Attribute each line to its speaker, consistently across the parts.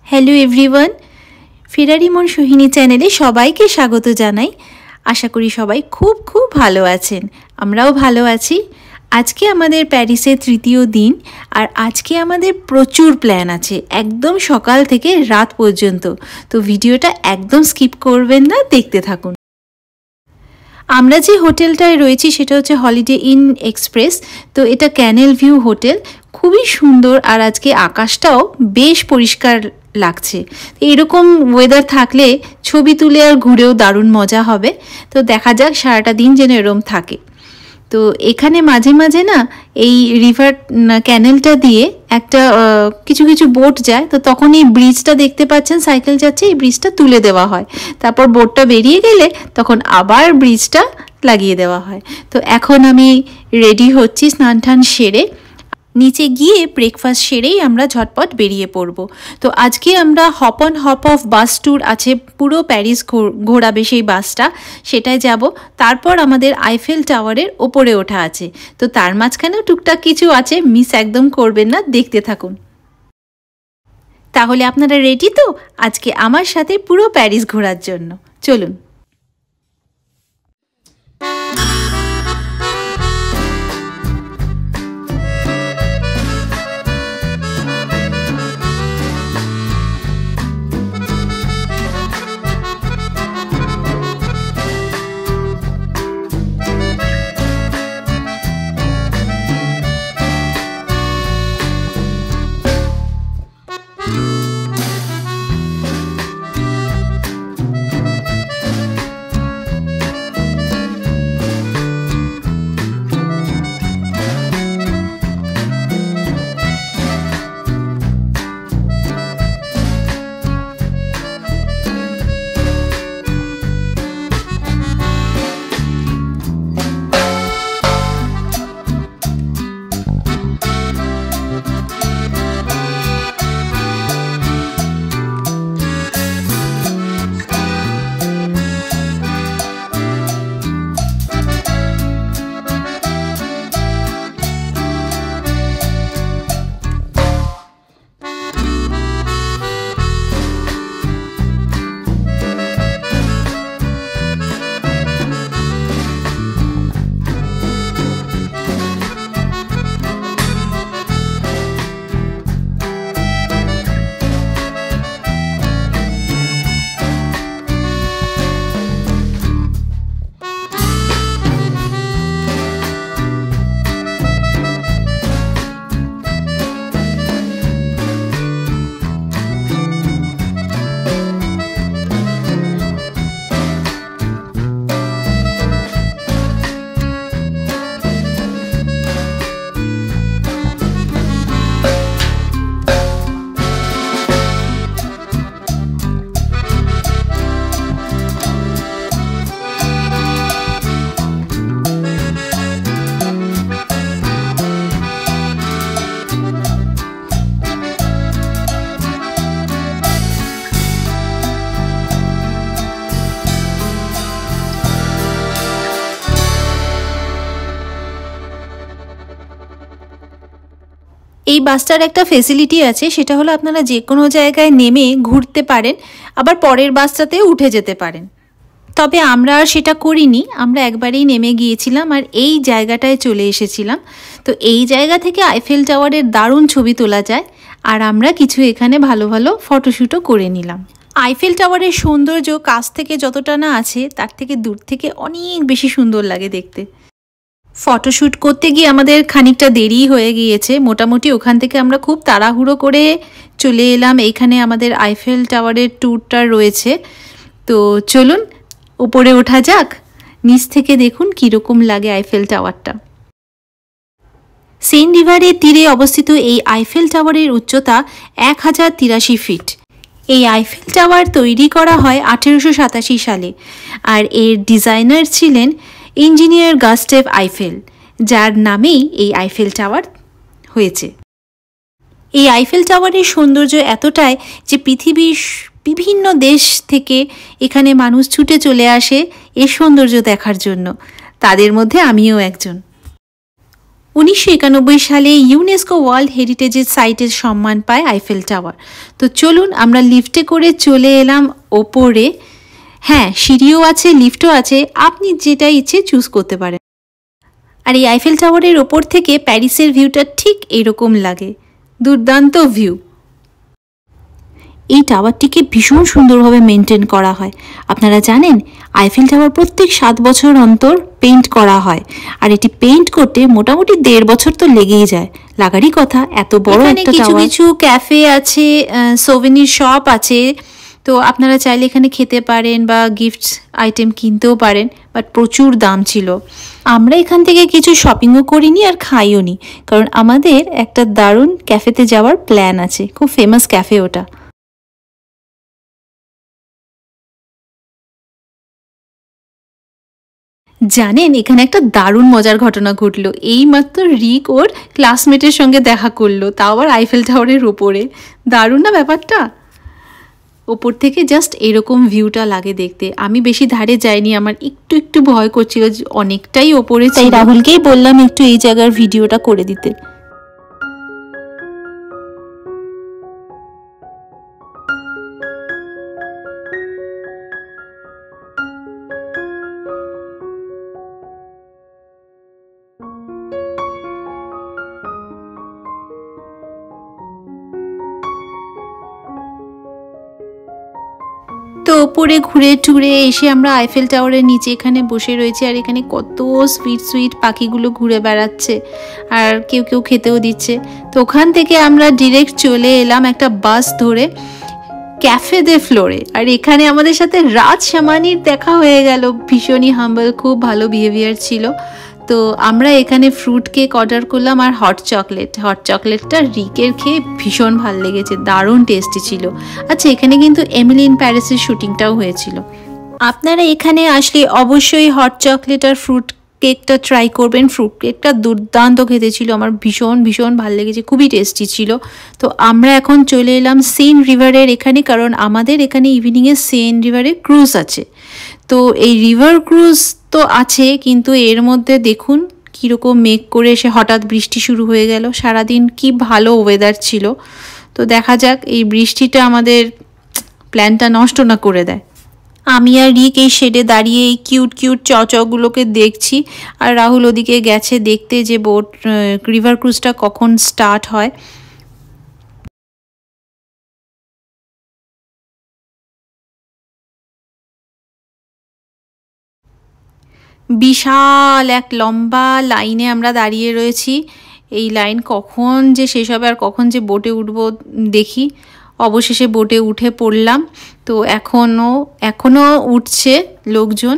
Speaker 1: Hello everyone, ফেরারি মন সোহিনী চ্যানেলে সবাইকে স্বাগত জানাই। আশা করি সবাই খুব খুব ভালো আছেন, আমরাও ভালো আছি। আজকে আমাদের প্যারিসের তৃতীয় দিন, আর আজকে আমাদের প্রচুর প্ল্যান আছে, একদম সকাল থেকে রাত পর্যন্ত। তো ভিডিওটা একদম স্কিপ করবেন না, দেখতে থাকুন। আমরা যে হোটেলটায় রয়েছি সেটা হচ্ছে হলিডে ইন এক্সপ্রেস। তো এটা ক্যানেল ভিউ হোটেল, খুবই সুন্দর। আর আজকে আকাশটাও বেশ পরিষ্কার লাগছে। এরকম ওয়েদার থাকলে ছবি তুলে আর ঘুরেও দারুণ মজা হবে। তো দেখা যাক সারাটা দিন যেন এরম থাকে। তো এখানে মাঝে মাঝে না এই রিভার ক্যানেলটা দিয়ে একটা কিছু কিছু বোট যায়। তো তখন এই ব্রিজটা দেখতে পাচ্ছেন, সাইকেল যাচ্ছে, এই ব্রিজটা তুলে দেওয়া হয়। তারপর বোটটা বেরিয়ে গেলে তখন আবার ব্রিজটা লাগিয়ে দেওয়া হয়। তো এখন আমি রেডি হচ্ছি স্নান টান সেরে, নিচে গিয়ে ব্রেকফাস্ট সেরেই আমরা ঝটপট বেরিয়ে পড়ব। তো আজকে আমরা hop on hop of bus tour আছে, পুরো প্যারিস ঘোরাবে সেই বাসটা, সেটাই যাব। তারপর আমাদের আইফেল টাওয়ারের ওপরে ওঠা আছে। তো তার মাঝখানেও টুকটাক কিছু আছে, মিস একদম করবেন না, দেখতে থাকুন। তাহলে আপনারা রেডি তো আজকে আমার সাথে পুরো প্যারিস ঘোরার জন্য? চলুন। এই বাসটার একটা ফেসিলিটি আছে, সেটা হলো আপনারা যে কোনো জায়গায় নেমে ঘুরতে পারেন, আবার পরের বাসটাতেও উঠে যেতে পারেন। তবে আমরা আর সেটা করিনি, আমরা একবারেই নেমে গিয়েছিলাম আর এই জায়গাটায় চলে এসেছিলাম। তো এই জায়গা থেকে আইফেল টাওয়ারের দারুণ ছবি তোলা যায়, আর আমরা কিছু এখানে ভালো ভালো ফটোশ্যুটও করে নিলাম। আইফেল টাওয়ারের সৌন্দর্য কাছ থেকে যতটা না আছে, তার থেকে দূর থেকে অনেক বেশি সুন্দর লাগে দেখতে। ফটোশ্যুট করতে গিয়ে আমাদের খানিকটা দেরি হয়ে গিয়েছে, মোটামুটি ওখান থেকে আমরা খুব তাড়াহুড়ো করে চলে এলাম। এইখানে আমাদের আইফেল টাওয়ারের ট্যুরটা রয়েছে। তো চলুন উপরে ওঠা যাক, নিচ থেকে দেখুন কীরকম লাগে আইফেল টাওয়ারটা। সেন রিভারের তীরে অবস্থিত এই আইফেল টাওয়ারের উচ্চতা 1083 ফিট। এই আইফেল টাওয়ার তৈরি করা হয় 1887 সালে, আর এর ডিজাইনার ছিলেন ইঞ্জিনিয়ার গাস্টেভ আইফেল, যার নামেই এই আইফেল টাওয়ার হয়েছে। এই আইফেল টাওয়ারের সৌন্দর্য এতটাই যে পৃথিবীর বিভিন্ন দেশ থেকে এখানে মানুষ ছুটে চলে আসে এর সৌন্দর্য দেখার জন্য। তাদের মধ্যে আমিও একজন। 1991 সালে ইউনেস্কো ওয়ার্ল্ড হেরিটেজের সাইটের সম্মান পায় আইফেল টাওয়ার। তো চলুন আমরা লিফটে করে চলে এলাম ওপরে। হ্যাঁ, সিঁড়িও আছে, লিফটও আছে, আপনি যেটা ইচ্ছে চুজ করতে পারেন। আর এই আইফেল টাওয়ারের ওপর থেকে প্যারিসের ভিউটা ঠিক এরকম লাগে, দুর্দান্ত ভিউ। এই টাওয়ারটিকে ভীষণ সুন্দরভাবে মেনটেন করা হয়। আপনারা জানেন আইফেল টাওয়ার প্রত্যেক 7 বছর অন্তর পেইন্ট করা হয়, আর এটি পেইন্ট করতে মোটামুটি 1.5 বছর তো লেগেই যায়। লাগারই কথা, এত বড় একটা টাওয়ার। কিছু ক্যাফে আছে, সোভেনির শপ আছে, তো আপনারা চাইলে এখানে খেতে পারেন বা গিফট আইটেম কিনতেও পারেন, বাট প্রচুর দাম ছিল। আমরা এখান থেকে কিছু শপিংও করিনি আর খাইও নি, কারণ আমাদের একটা দারুণ ক্যাফেতে যাওয়ার প্ল্যান আছে, খুব ফেমাস ক্যাফে ওটা। জানেন এখানে একটা দারুণ মজার ঘটনা ঘটলো। এইমাত্র রিক ওর ক্লাসমেটের সঙ্গে দেখা করলো, তাও আবার আইফেল টাওয়ারের ওপরে। দারুণ না ব্যাপারটা? ওপর থেকে জাস্ট এরকম ভিউটা লাগে দেখতে। আমি বেশি ধারে যাইনি, আমার একটু একটু ভয় করছিল, অনেকটাই ওপরে, তাই রাহুলকেই বললাম একটু এই জায়গার ভিডিওটা করে দিতে। তো ওপরে ঘুরে টুরে এসে আমরা আইফেল টাওয়ারের নিচে এখানে বসে রয়েছি, আর এখানে কত সুইট সুইট পাখিগুলো ঘুরে বেড়াচ্ছে, আর কেউ কেউ খেতেও দিচ্ছে। তো ওখান থেকে আমরা ডিরেক্ট চলে এলাম একটা বাস ধরে ক্যাফে দে ফ্লোরে, আর এখানে আমাদের সাথে রাজ শামানির দেখা হয়ে গেল। ভীষণই হাম্বল, খুব ভালো বিহেভিয়ার ছিল। তো আমরা এখানে ফ্রুট কেক অর্ডার করলাম আর হট চকলেটটা রিকের খেয়ে ভীষণ ভালো লেগেছে, দারুণ টেস্টি ছিল। আচ্ছা, এখানে কিন্তু এমিলি ইন প্যারিসের শুটিংটাও হয়েছিল। আপনারা এখানে আসলে অবশ্যই হট চকলেট আর ফ্রুট কেকটা ট্রাই করবেন। ফ্রুট কেকটা দুর্দান্ত খেতে ছিল, আমার ভীষণ ভীষণ ভালো লেগেছে, খুবই টেস্টি ছিল। তো আমরা এখন চলে এলাম সেন রিভারের এখানে, কারণ আমাদের এখানে ইভিনিংয়ে সেন রিভারে ক্রুজ আছে। তো এই রিভার ক্রুজ তো আছে, কিন্তু এর মধ্যে দেখুন কীরকম মেঘ করে এসে হঠাৎ বৃষ্টি শুরু হয়ে গেল। সারাদিন কি ভালো ওয়েদার ছিল। তো দেখা যাক এই বৃষ্টিটা আমাদের প্ল্যানটা নষ্ট না করে দেয়। আমি আর রিক এই শেডে দাঁড়িয়ে এই কিউট কিউট চগুলোকে দেখছি, আর রাহুল ওদিকে গেছে দেখতে যে রিভার ক্রুজটা কখন স্টার্ট হয়। বিশাল এক লম্বা লাইনে আমরা দাঁড়িয়ে রয়েছি। এই লাইন কখন যে শেষ হবে আর কখন যে বোটে উঠবো দেখি। অবশেষে বোটে উঠে পড়লাম। তো এখনও উঠছে লোকজন।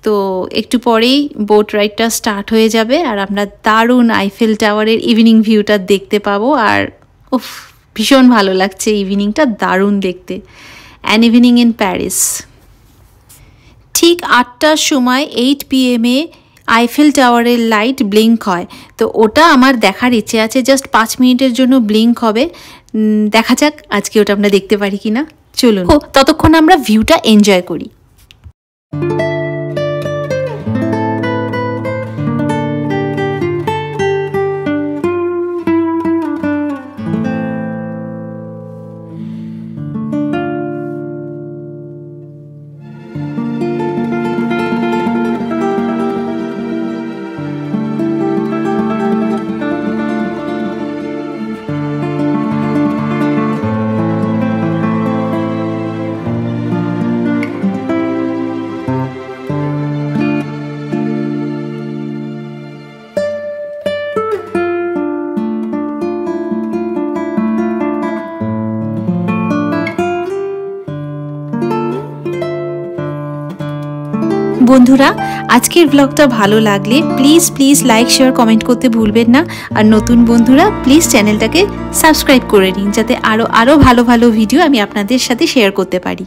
Speaker 1: তো একটু পরেই বোট রাইডটা স্টার্ট হয়ে যাবে, আর আমরা দারুণ আইফেল টাওয়ারের ইভিনিং ভিউটা দেখতে পাবো। আর উফ, ভীষণ ভালো লাগছে, ইভিনিংটা দারুণ দেখতে। An evening in Paris. ঠিক 8টার সময় 8 PM আইফেল টাওয়ারের লাইট ব্লিঙ্ক হয়। তো ওটা আমার দেখার ইচ্ছে আছে, জাস্ট 5 মিনিটের জন্য ব্লিঙ্ক হবে। দেখা যাক আজকে ওটা আমরা দেখতে পারি কিনা। চলুন ততক্ষণ আমরা ভিউটা এনজয় করি। বন্ধুরা, আজকের ব্লগটা ভালো লাগলে প্লিজ লাইক শেয়ার কমেন্ট করতে ভুলবেন না। আর নতুন বন্ধুরা প্লিজ চ্যানেলটাকে সাবস্ক্রাইব করে নিন, যাতে আরও ভালো ভিডিও আমি আপনাদের সাথে শেয়ার করতে পারি।